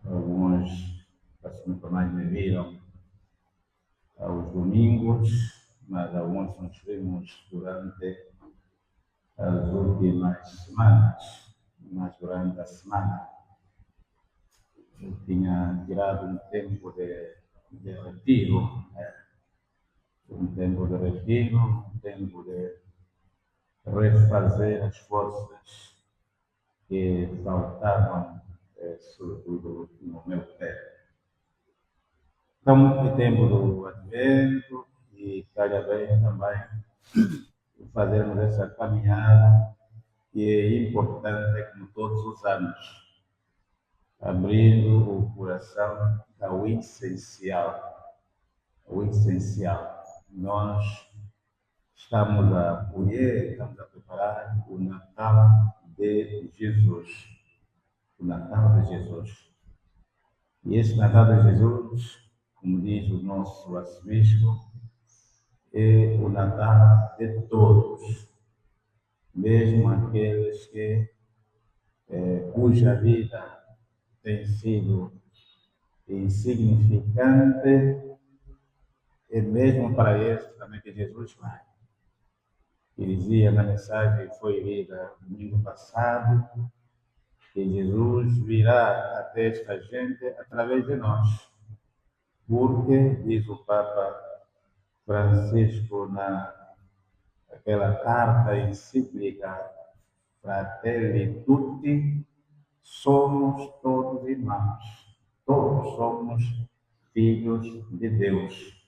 Alguns acho que nunca mais me viram aos domingos, mas alguns nos vimos durante as últimas semanas, mas durante a semana. Eu tinha tirado um tempo de retiro, um tempo de refazer as forças que faltavam, sobretudo no meu pé. Estamos em tempo do Advento e calha bem também fazermos essa caminhada que é importante, como todos os anos, abrindo o coração ao essencial. O essencial. Nós estamos a acolher, estamos a preparar o Natal de Jesus. O Natal de Jesus. E esse Natal de Jesus, como diz o nosso arcebispo, é o Natal de todos, mesmo aqueles cuja vida tem sido insignificante, e mesmo para estes também que Jesus vai. Ele dizia na mensagem que foi lida domingo passado, que Jesus virá até esta gente através de nós, porque, diz o Papa Francisco naquela carta encíclica Fratelli Tutti, somos todos irmãos, todos somos filhos de Deus.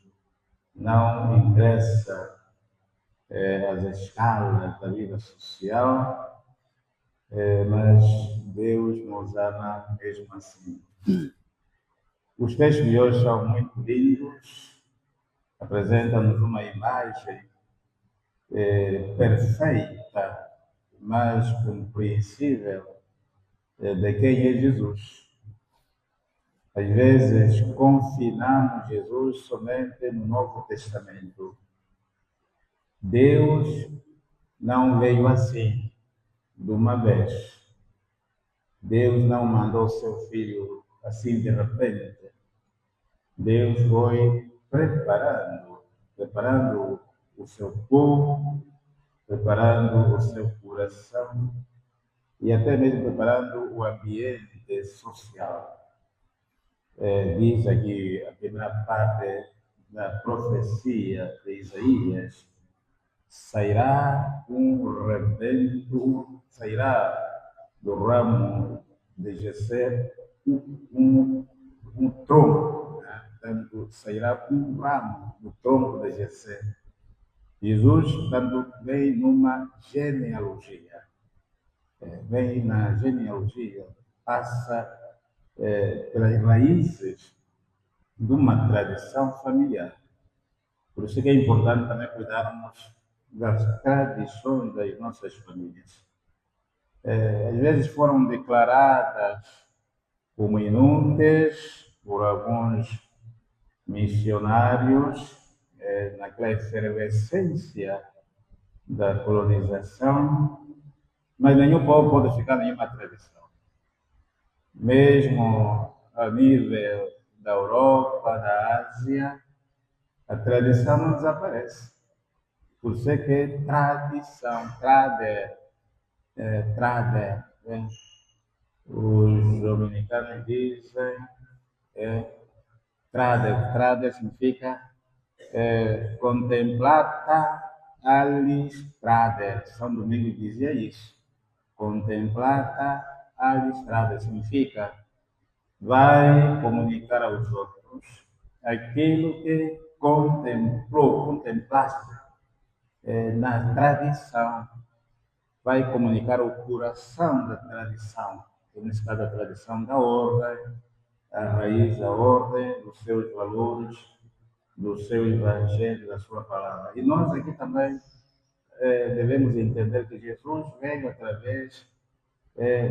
Não interessa as escalas da vida social, mas Deus nos ama mesmo assim. Os textos de hoje são muito lindos, apresentam-nos uma imagem perfeita, mas compreensível de quem é Jesus. Às vezes confinamos Jesus somente no Novo Testamento. Deus não veio assim, de uma vez. Deus não mandou seu filho assim de repente. Deus foi preparando o seu povo, preparando o seu coração e até mesmo preparando o ambiente social. Diz aqui a primeira parte da profecia de Isaías: sairá um rebento, sairá do ramo de Jessé um tronco, né? Portanto, sairá um ramo do tronco de Jessé. Jesus, portanto, vem numa genealogia, vem na genealogia, passa pelas raízes de uma tradição familiar. Por isso que é importante também cuidarmos das tradições das nossas famílias. Às vezes foram declaradas como inúteis por alguns missionários naquela efervescência da colonização, mas nenhum povo pode ficar nenhuma tradição. Mesmo a nível da Europa, da Ásia, a tradição não desaparece. Por ser que é tradição, né? Os dominicanos dizem, trade significa contemplata alis trade. São Domingos dizia isso. Contemplata alis trade significa vai comunicar aos outros aquilo que contemplaste na tradição, vai comunicar o coração da tradição, nesse caso a tradição da ordem, a raiz da ordem, dos seus valores, do seu evangelho, da sua palavra. E nós aqui também devemos entender que Jesus veio através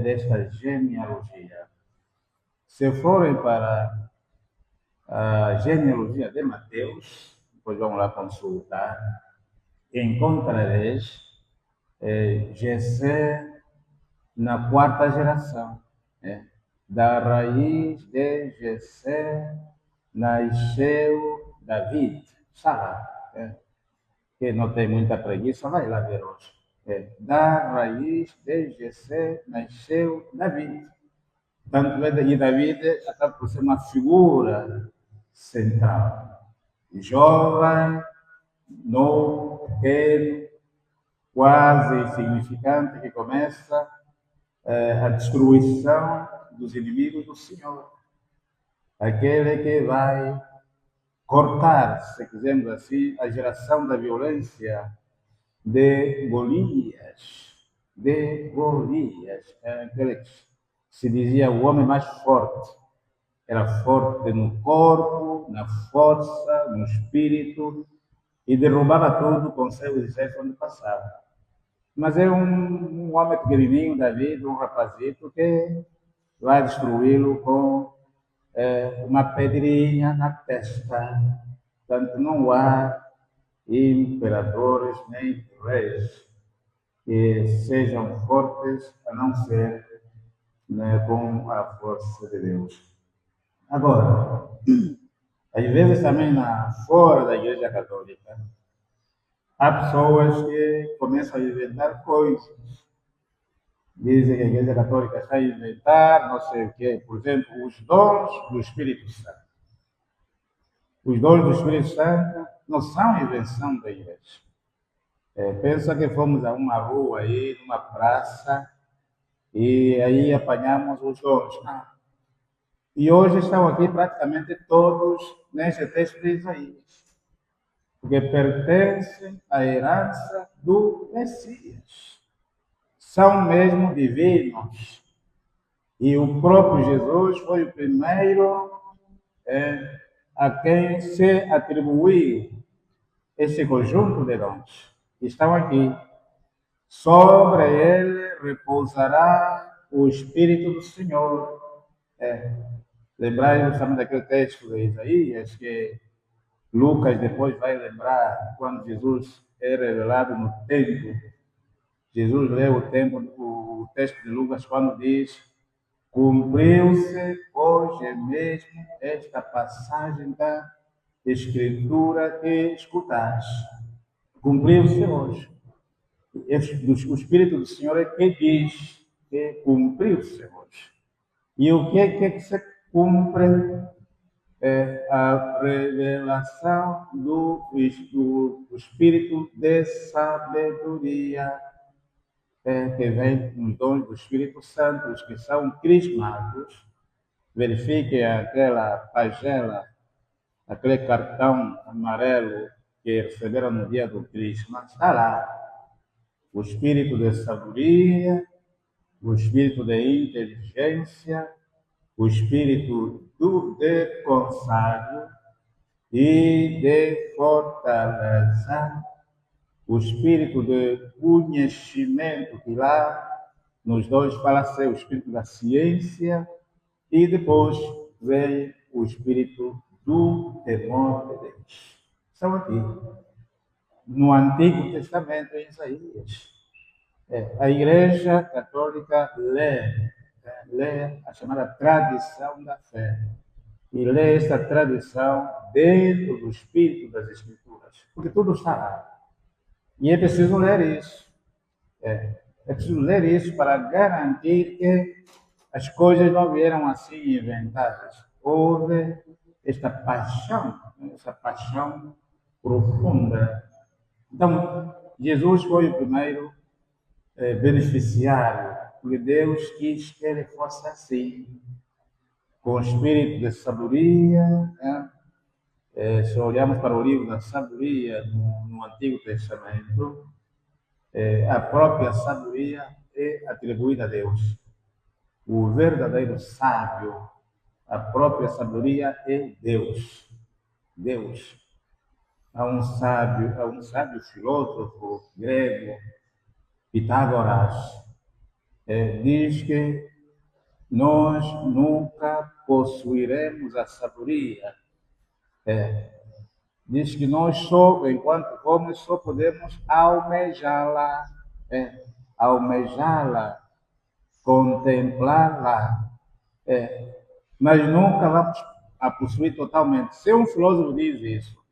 desta genealogia. Se forem para a genealogia de Mateus, depois vamos lá consultar, encontrareis Jessé na quarta geração. Da raiz de Jessé nasceu David. Sabe? Que não tem muita preguiça, vai lá ver hoje. Da raiz de Jessé nasceu David. Tanto é que David acaba por ser uma figura central. Jovem, novo, pequeno, quase insignificante, que começa a destruição dos inimigos do Senhor. Aquele que vai cortar, se quisermos assim, a geração da violência de Golias. De Golias. Aquele que se dizia o homem mais forte. Era forte no corpo, na força, no espírito, e derrubava tudo com seus exércitos onde passava. Mas é um homem pequenininho, David, um rapazito, que vai destruí-lo com uma pedrinha na testa. Portanto, não há imperadores nem reis que sejam fortes a não ser, né, com a força de Deus. Agora, às vezes também fora da Igreja Católica, há pessoas que começam a inventar coisas. Dizem que a Igreja Católica está a inventar não sei o quê. Por exemplo, os dons do Espírito Santo. Os dons do Espírito Santo não são invenção da Igreja. Pensa que fomos a uma rua aí, numa praça, e aí apanhamos os dons. E hoje estão aqui praticamente todos nesse texto de Isaías, porque pertencem à herança do Messias. São mesmo divinos. E o próprio Jesus foi o primeiro a quem se atribuiu esse conjunto de dons. Estão aqui. Sobre ele repousará o Espírito do Senhor. Lembrai-vos também daquele texto de Isaías, que Lucas depois vai lembrar quando Jesus é revelado no templo. Jesus leu o texto de Lucas quando diz: cumpriu-se hoje mesmo esta passagem da Escritura que escutaste. Cumpriu-se hoje. O Espírito do Senhor é que diz que cumpriu-se hoje. E o que é que se cumpre? É a revelação do Espírito de sabedoria, que vem nos dons do Espírito Santo, os que são crismados. Verifiquem aquela pagela, aquele cartão amarelo que receberam no dia do Crisma, está lá. O espírito de sabedoria, o espírito de inteligência, o espírito de conselho e de fortaleza, o espírito de conhecimento, que lá nos dois fala ser o espírito da ciência, e depois vem o espírito do temor de Deus. São aqui. No Antigo Testamento, em Isaías. A Igreja Católica lê a chamada tradição da fé. E lê esta tradição dentro do espírito das Escrituras. Porque tudo está lá. E é preciso ler isso. É preciso ler isso para garantir que as coisas não vieram assim inventadas. Houve essa paixão profunda. Então, Jesus foi o primeiro beneficiário, porque Deus quis que ele fosse assim, com o espírito de sabedoria. Se olharmos para o livro da sabedoria no Antigo Testamento, a própria sabedoria é atribuída a Deus. O verdadeiro sábio, a própria sabedoria é Deus. Deus. Há um sábio filósofo grego, Pitágoras, diz que nós nunca possuiremos a sabedoria. Diz que nós só, enquanto homens, só podemos almejá-la, almejá-la, contemplá-la. Mas nunca vamos a possuir totalmente. Se um filósofo diz isso,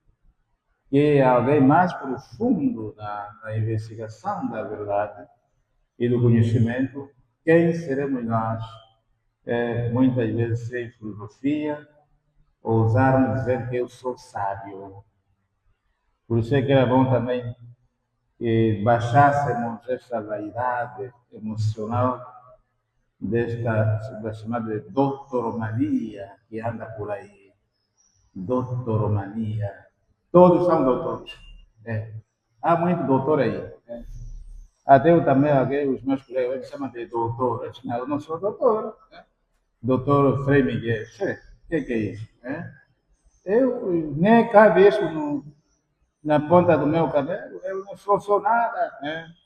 que é alguém mais profundo na investigação da verdade e do conhecimento, quem seremos nós? Muitas vezes sem filosofia, ousaram dizer que eu sou sábio. Por isso é que era bom também que baixássemos esta vaidade emocional da chamada doutoromania que anda por aí. Doutoromania. Todos são doutores. É. Há muito doutor aí. Até eu também, os meus colegas me chamam de doutor. Não, eu não sou doutor. Doutor Frei Miguel. O que é isso? Eu nem cabe isso na ponta do meu cabelo. Eu não sou nada,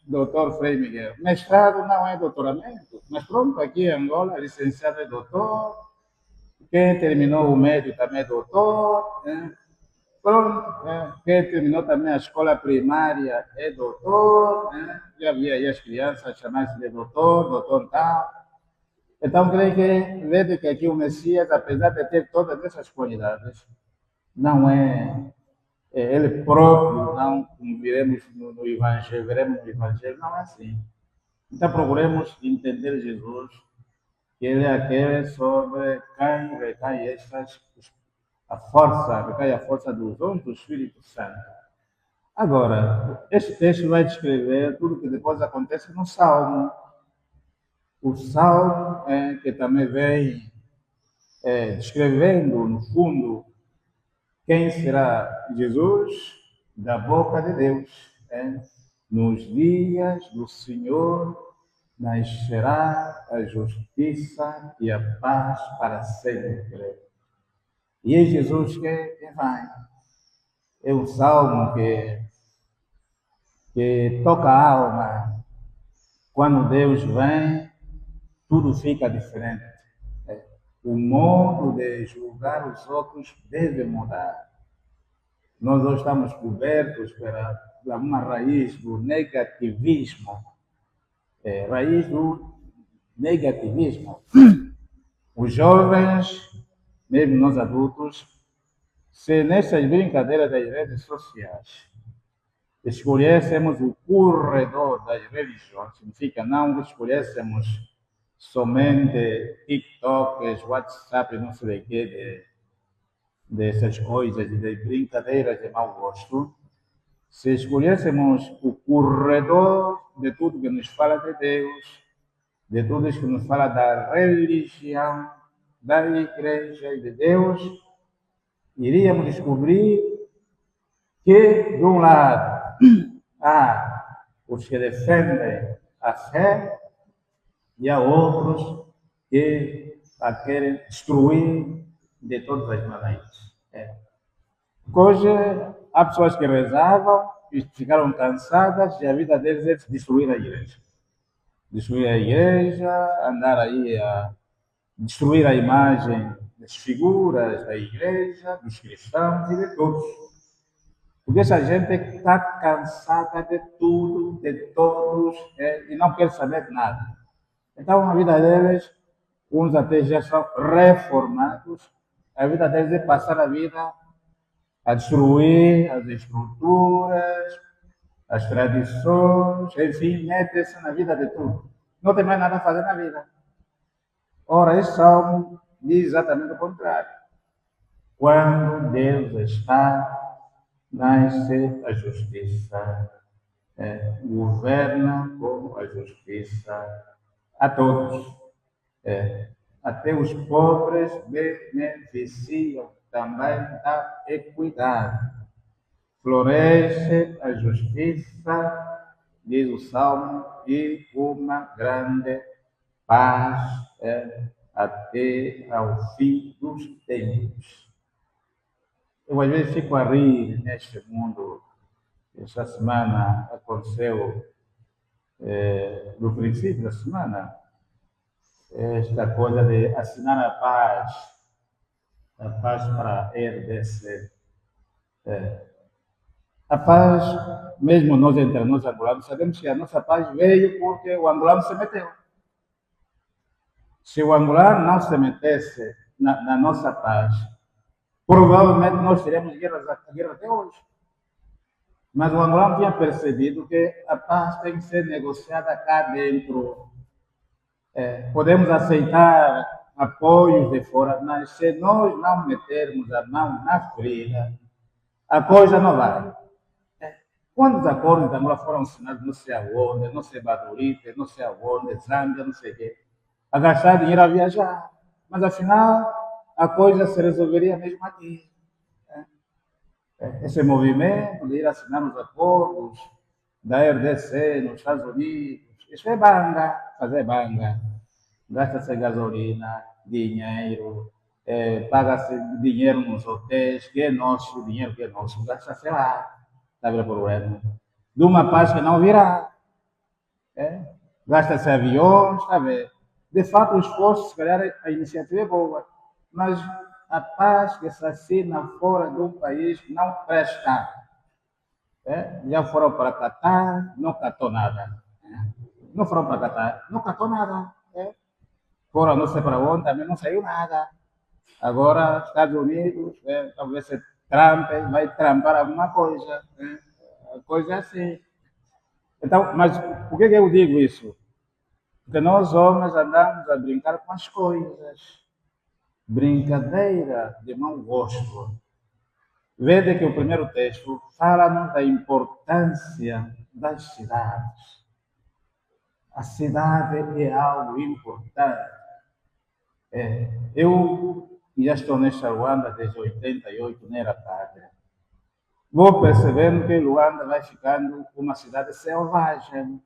doutor Frei Miguel. Mestrado não é doutoramento. Mas pronto, aqui em Angola, licenciado é doutor. Quem terminou o médio também é doutor. Pronto, quem terminou também a escola primária é doutor. Já havia aí as crianças chamar-se de doutor, doutor tal. Então, creio que vede que aqui o Messias, apesar de ter todas essas qualidades, não é ele próprio, não como viremos no Evangelho, veremos no Evangelho, não é assim. Então, procuremos entender Jesus, que ele é aquele sobre quem recai recai a força dos dons do Espírito Santo. Agora, este texto vai descrever tudo o que depois acontece no Salmo. O Salmo, que também vem descrevendo, no fundo, quem será Jesus da boca de Deus. Nos dias do Senhor nascerá a justiça e a paz para sempre. E é Jesus que vai. É um salmo que toca a alma. Quando Deus vem, tudo fica diferente. O modo de julgar os outros deve mudar. Nós hoje estamos cobertos por uma raiz do negativismo. Raiz do negativismo. Os jovens, mesmo nós adultos, se nessas brincadeiras das redes sociais escolhêssemos o corredor das religiões, significa não escolhêssemos somente TikToks, WhatsApp, não sei o que, dessas coisas, de brincadeiras de mau gosto, se escolhêssemos o corredor de tudo que nos fala de Deus, de tudo isso que nos fala da religião, da igreja e de Deus, iríamos descobrir que, de um lado, há os que defendem a fé e há outros que a querem destruir de todas as maneiras. Hoje, há pessoas que rezavam e ficaram cansadas e a vida deles é destruir a igreja. Destruir a igreja, andar aí a destruir a imagem das figuras da igreja, dos cristãos e de todos. Porque essa gente está cansada de tudo, de todos, e não quer saber de nada. Então, a vida deles, uns até já são reformados, a vida deles é passar a vida a destruir as estruturas, as tradições, enfim, mete-se na vida de tudo. Não tem mais nada a fazer na vida. Ora, esse salmo diz exatamente o contrário. Quando Deus está, nasce a justiça. Governa com a justiça a todos. Até os pobres beneficiam também da equidade. Floresce a justiça, diz o Salmo, e uma grande paz até ao fim dos tempos. Eu às vezes fico a rir neste mundo. Esta semana aconteceu, no princípio da semana, esta coisa de assinar a paz para a RDC. A paz, mesmo nós entre nós angolanos, sabemos que a nossa paz veio porque o angolano se meteu. Se o angolano não se metesse na nossa paz, provavelmente nós teremos guerra até hoje. Mas o angolano tinha percebido que a paz tem que ser negociada cá dentro. Podemos aceitar apoios de fora, mas se nós não metermos a mão na ferida, a coisa não vai. Quantos acordos de Angola foram assinados, não sei aonde, não sei Badurite, não sei aonde, Zâmbia, não sei o quê, a gastar dinheiro a viajar. Mas afinal, a coisa se resolveria mesmo aqui. Esse movimento de ir assinar os acordos da RDC nos Estados Unidos, isso é banga, fazer banga. Gasta-se gasolina, dinheiro, paga-se dinheiro nos hotéis, que é nosso, dinheiro que é nosso, gasta-se lá. Está a ver o problema? De uma paz que não virá. É? Gasta-se aviões, está a ver? De fato, o esforço, se calhar, a iniciativa é boa, mas a paz que se assina fora de um país não presta. Já foram para Catar, não catou nada. Não foram para Catar, não catou nada. Foram não sei para onde, também não saiu nada. Agora, Estados Unidos, talvez se Trump vai trampar alguma coisa. A coisa é assim. Então, mas por que eu digo isso? Porque nós homens andamos a brincar com as coisas. Brincadeira de mau gosto. Vede que o primeiro texto fala-nos da importância das cidades. A cidade é algo importante. Eu já estou nesta Luanda desde 88, não era pátria. Vou percebendo que Luanda vai ficando uma cidade selvagem.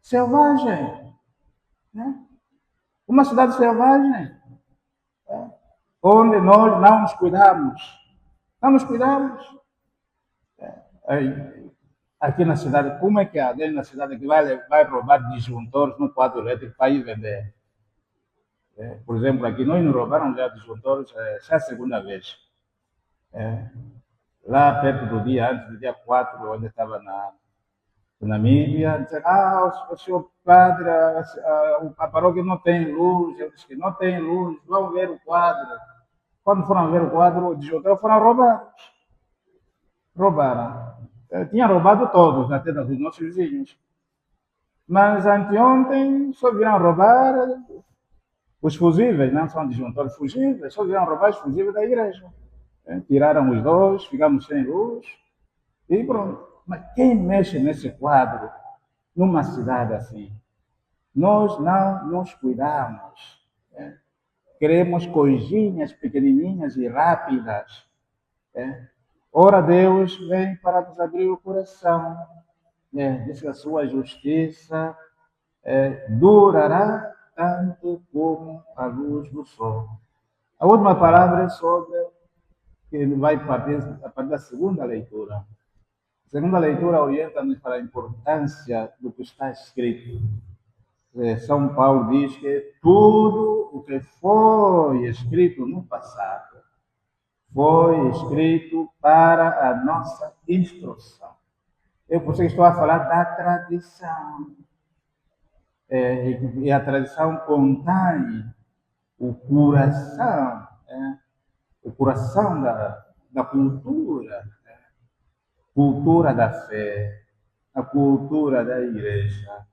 Selvagem. Né? Uma cidade selvagem. Onde nós não nos cuidamos. Não nos cuidamos. Aqui na cidade, como é que alguém na cidade que vai roubar disjuntores no quadro elétrico para ir vender? Por exemplo, aqui nós nos roubaram já disjuntores, já é a segunda vez. Lá perto do dia, antes do dia 4, onde estava na mídia, disseram, o senhor padre, a paróquia não tem luz. Eu disse que não tem luz, vão ver o quadro. Quando foram ver o quadro, o disjuntor foram roubados. Roubaram. Tinha roubado todos, até dos nossos vizinhos. Mas anteontem só viram roubar os fusíveis, não são disjuntores fusíveis, só viram roubar os fusíveis da igreja. Tiraram os dois, ficamos sem luz e pronto. Mas quem mexe nesse quadro, numa cidade assim? Nós não nos cuidamos. Queremos coisinhas pequenininhas e rápidas. Ora, Deus vem para nos abrir o coração. Diz que a sua justiça durará tanto como a luz do sol. A última palavra é sobre que ele vai partir a partir da segunda leitura. A segunda leitura orienta-nos para a importância do que está escrito. São Paulo diz que tudo o que foi escrito no passado foi escrito para a nossa instrução. Eu por isso estou a falar da tradição. E a tradição contém o coração da cultura, cultura da fé, a cultura da igreja,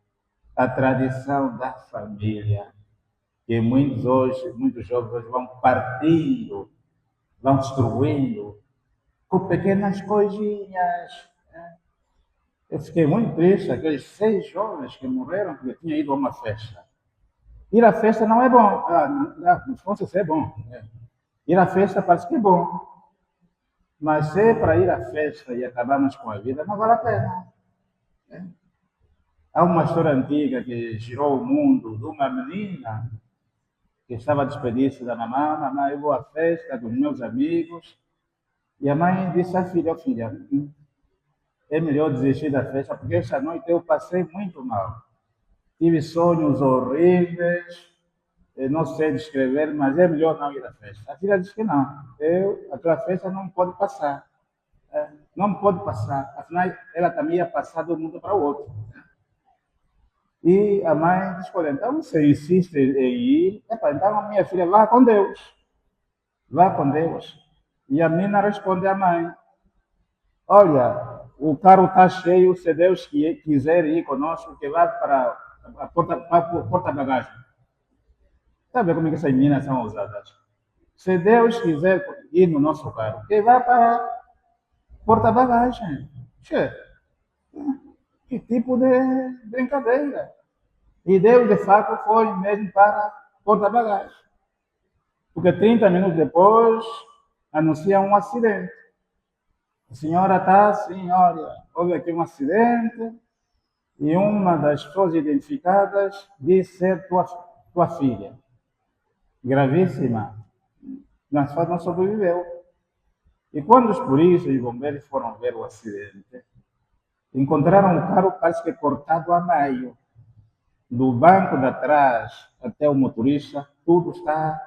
a tradição da família, que muitos jovens vão partindo, vão destruindo com pequenas coisinhas. Eu fiquei muito triste, aqueles 6 jovens que morreram porque tinham ido a uma festa. Ir à festa não é bom. No fundo, isso é bom. Ir à festa parece que é bom. Mas se é para ir à festa e acabarmos com a vida, não vale a pena. Há uma história antiga que girou o mundo de uma menina que estava a despedir-se da mamãe. Mamãe, eu vou à festa dos meus amigos. E a mãe disse à filha, filha, é melhor desistir da festa, porque esta noite eu passei muito mal. Tive sonhos horríveis, não sei descrever, mas é melhor não ir à festa. A filha disse que não, a tua festa não pode passar. Não pode passar, afinal ela também ia passar de um mundo para o outro. E a mãe diz, olha, então você insiste em ir, então a minha filha, vá com Deus, vá com Deus. E a menina responde à mãe, olha, o carro está cheio, se Deus quiser ir conosco, que vá para a porta-bagagem. Sabe como é que essas meninas são ousadas? Se Deus quiser ir no nosso carro, que vá para a porta-bagagem. Che, que tipo de brincadeira? E Deus, de fato, foi mesmo para a porta-bagagem. Porque 30 minutos depois, anuncia um acidente. A senhora está assim, olha, houve aqui um acidente e uma das pessoas identificadas diz ser tua filha. Gravíssima. Mas só não sobreviveu. E quando os polícias e bombeiros foram ver o acidente, encontraram o carro quase que cortado a meio. Do banco de trás até o motorista, tudo está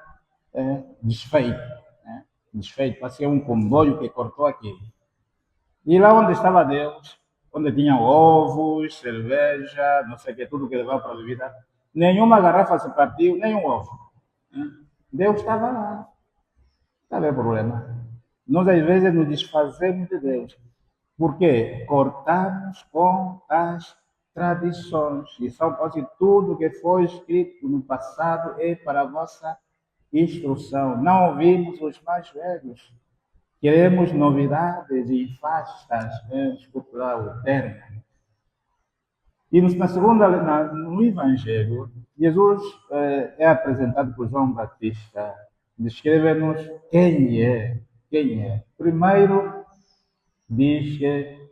desfeito. Desfeito, parece que é um comboio que cortou aquilo. E lá onde estava Deus, onde tinha ovos, cerveja, não sei o que, tudo que levava para a bebida, nenhuma garrafa se partiu, nenhum ovo. Deus estava lá. Sabe o problema? Nós às vezes nos desfazemos de Deus. Porque cortamos com as tradições. E São Paulo diz, tudo que foi escrito no passado é para a vossa instrução. Não ouvimos os mais velhos. Queremos novidades e fastas, desculpe lá o termo. E na segunda, no Evangelho, Jesus é apresentado por João Batista. Descreve-nos quem é. Quem é? Primeiro, diz que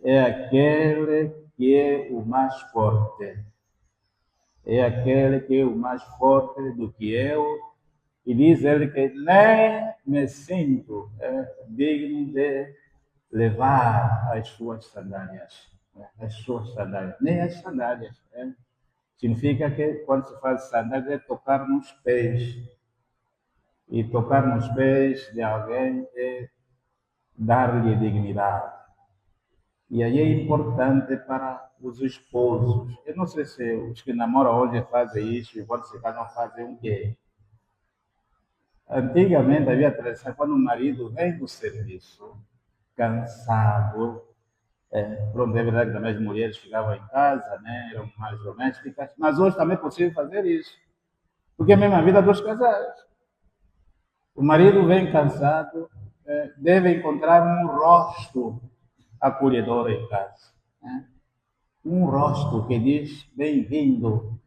é aquele que é o mais forte. É aquele que é o mais forte do que eu. E diz ele que nem me sinto digno de levar as suas sandálias. As suas sandálias. Nem as sandálias. Significa que quando se faz sandálias é tocar nos pés. E tocar nos pés de alguém é dar-lhe dignidade. E aí é importante para os esposos. Eu não sei se os que namoram hoje fazem isso e quando se casam fazem o quê? Antigamente havia tradição, quando o marido vem do serviço, cansado, pronto, é verdade que também as mulheres ficavam em casa, né, eram mais domésticas, mas hoje também é possível fazer isso, porque é a mesma vida dos casais. O marido vem cansado, deve encontrar um rosto acolhedor em casa. Né? Um rosto que diz bem-vindo,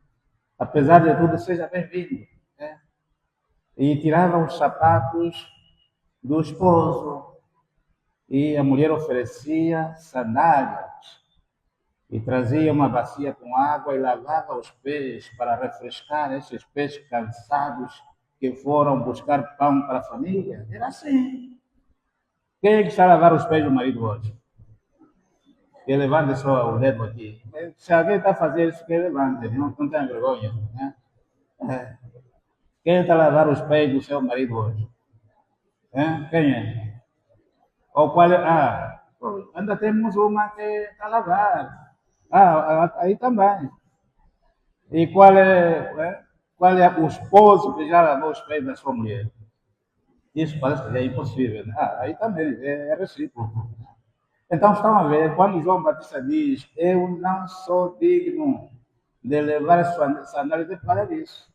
apesar de tudo, seja bem-vindo. Né? E tirava os sapatos do esposo, e a mulher oferecia sandálias, e trazia uma bacia com água e lavava os pés para refrescar esses pés cansados que foram buscar pão para a família. Era assim. Quem é que está a lavar os pés do marido hoje? Que levante só o dedo aqui. Se alguém está a fazer isso, que levante, não tenha vergonha. Né? Quem está a lavar os pés do seu marido hoje? Quem é? Ou qual é? Ainda temos uma que está a lavar. Aí também. E qual é o esposo que já lavou os pés da sua mulher? Isso parece que é impossível. Né? Aí também, é recíproco. Então, estão a ver, quando João Batista diz, eu não sou digno de levar as sandálias, ele fala disso.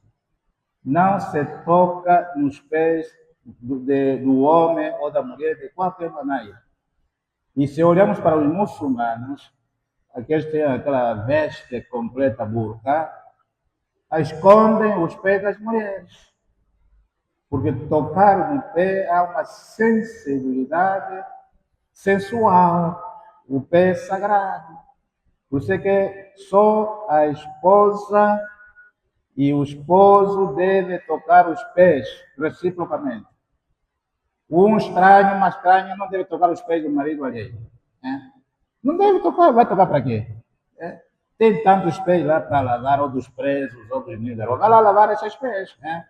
Não se toca nos pés do homem ou da mulher de qualquer maneira. E se olhamos para os muçulmanos, aqueles que têm aquela veste completa burca, escondem os pés das mulheres. Porque tocar no pé há uma sensibilidade sensual. O pé é sagrado. Você que só a esposa e o esposo deve tocar os pés reciprocamente. Um estranho, uma estranha, não deve tocar os pés do marido alheio. Né? Não deve tocar, vai tocar para quê? Tem tantos pés lá para lavar, ou dos presos, ou dos meninos. Vai lá lavar esses pés. Né?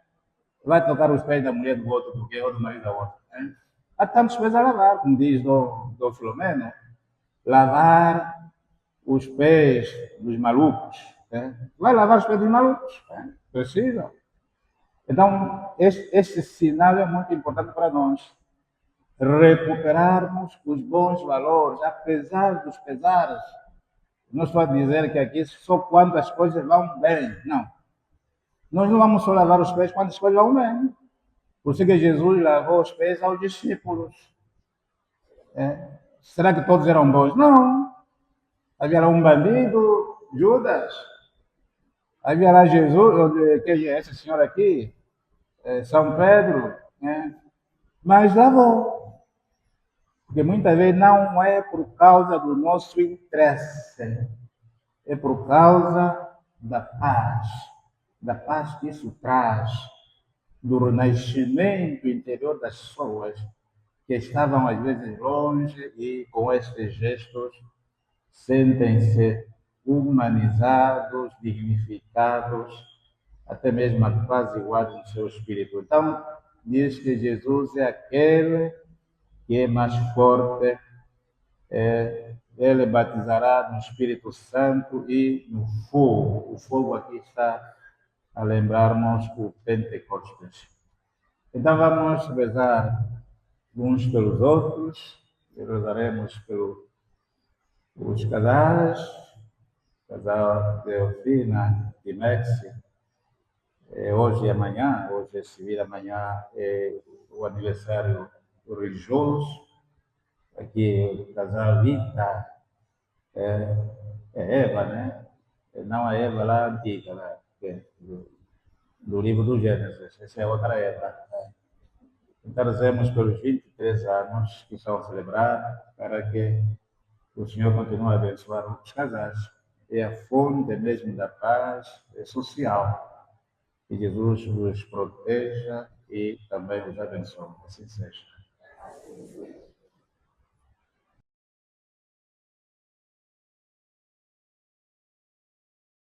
Vai tocar os pés da mulher do outro, porque ou do marido da outra. Né? Há tantos pés a lavar, como diz do Filomeno. Lavar os pés dos malucos Vai lavar os pés dos malucos? Precisa. Então, este sinal é muito importante para nós. Recuperarmos os bons valores, apesar dos pesares. Não estou a dizer que aqui só quando as coisas vão bem. Não. Nós não vamos só lavar os pés quando as coisas vão bem. Por isso que Jesus lavou os pés aos discípulos. Será que todos eram bons? Não. Havia lá um bandido, Judas. Havia lá Jesus, que é esse senhor aqui, São Pedro. Mas lavou. Porque muitas vezes não é por causa do nosso interesse, é por causa da paz que isso traz, do renascimento interior das pessoas que estavam às vezes longe e com estes gestos sentem-se humanizados, dignificados, até mesmo apaziguados no seu espírito. Então, diz que Jesus é aquele que é mais forte, ele batizará no Espírito Santo e no fogo. O fogo aqui está a lembrarmos o Pentecostes. Então vamos rezar uns pelos outros, e rezaremos pelos casais, casal Delfina e Maxi, hoje e amanhã, hoje se vir amanhã é o aniversário religioso, aqui o casal Vita, Eva, né? Não a Eva lá antiga, lá, do livro do Gênesis, essa é outra Eva. Então, rezemos pelos 23 anos que estão a celebrar, para que o Senhor continue a abençoar os casais. É a fonte mesmo da paz social. Que Jesus os proteja e também os abençoe. Assim seja.